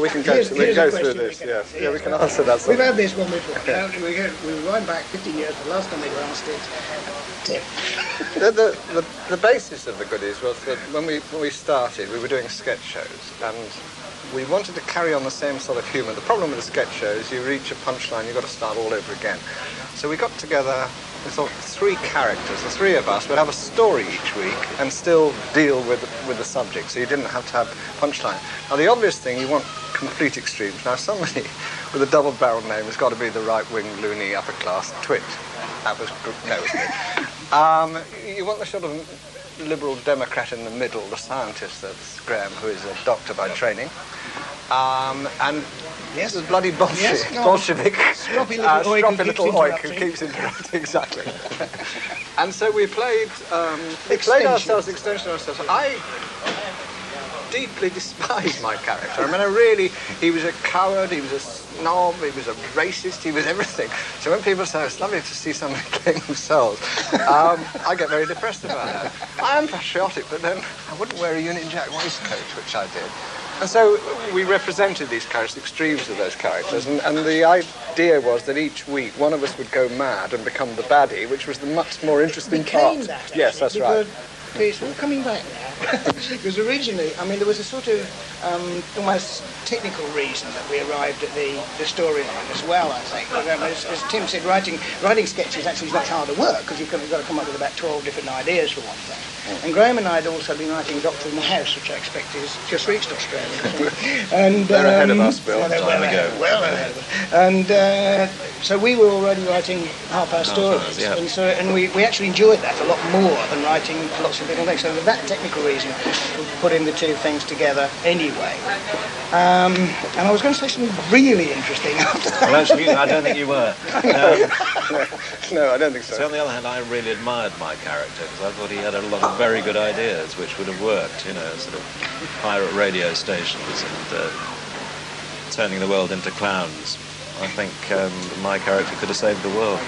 We can go through this, yes. Yeah, we can answer that. We've had this one before. We rewind back 15 years, the last time they were asked it. Tim. The basis of the Goodies was that when we started, we were doing sketch shows, and we wanted to carry on the same sort of humour. The problem with the sketch show is you reach a punchline, you've got to start all over again. So we got together, we thought 3 characters, the 3 of us would have a story each week and still deal with the subject, so you didn't have to have punchline. Now the obvious thing, you want complete extremes. Now somebody with a double-barreled name has got to be the right-wing, loony, upper-class twit. That was no, it was me. You want the sort of liberal Democrat in the middle, the scientist, that's Graham, who is a doctor by training. And yes, there's bloody Bolshevik, stroppy little oik who keeps interrupting, exactly. And so we played ourselves, extension ourselves. I deeply despised my character. I mean, he was a coward, he was a snob, he was a racist, he was everything. So when people say, it's lovely to see somebody playing themselves, I get very depressed about that. I am patriotic, but then I wouldn't wear a Union Jack waistcoat, which I did. And so we represented these characters, extremes of those characters, and the idea was that each week one of us would go mad and become the baddie, which was the much more interesting part. Yes, that's right. It's all coming back now. Because originally, I mean, there was a sort of almost technical reason that we arrived at the storyline as well, I think. As Tim said, writing sketches actually is much harder work, because you've got to come up with about 12 different ideas for one thing. And Graham and I had also been writing Doctor in the House, which I expect is just reached Australia. And they're ahead of us, Bill. They're well ahead of us. And so we were already writing half-hour stories, yeah. and we actually enjoyed that a lot more than writing lots of different things. So for that technical reason, we put in the 2 things together anyway. And I was going to say something really interesting after that. Well, actually, I don't think you were. No, I don't think so. So on the other hand, I really admired my character, because I thought he had a lot of very good ideas which would have worked, you know, sort of pirate radio stations and turning the world into clowns. I think my character could have saved the world.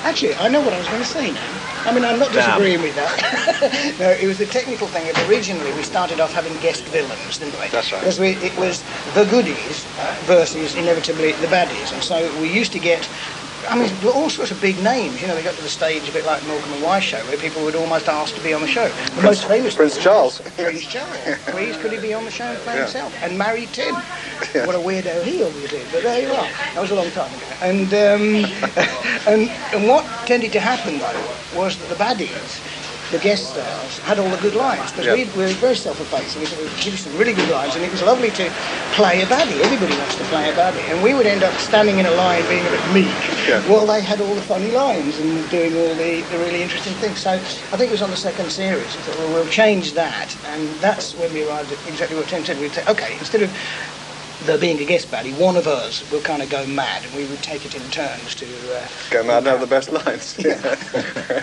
Actually, I know what I was going to say now. I mean, I'm not disagreeing with that. No, it was the technical thing. Originally, we started off having guest villains, didn't we? That's right. Because it was the Goodies versus, inevitably, the baddies. And so we used to get, I mean, all sorts of big names. You know, they got to the stage a bit like Morecambe and Wise show, where people would almost ask to be on the show. The most famous Prince Charles. Prince Charles. Please, could he be on the show and play himself? And marry Tim. Yeah. What a weirdo he obviously is, but there you are. That was a long time ago. And and what tended to happen though was that the baddies, the guest stars, had all the good lines, because we were very self-effacing. We would give you some really good lines, and it was lovely to play a baddie. Everybody wants to play a baddie, and we would end up standing in a line being a bit meek while they had all the funny lines and doing all the really interesting things. So I think it was on the second series. I thought, well, we'll change that, and that's when we arrived at exactly what Tim said. We'd say, okay, instead of there being a guest baddie, one of us will kind of go mad, and we would take it in turns to go mad and have the best lines. Yeah.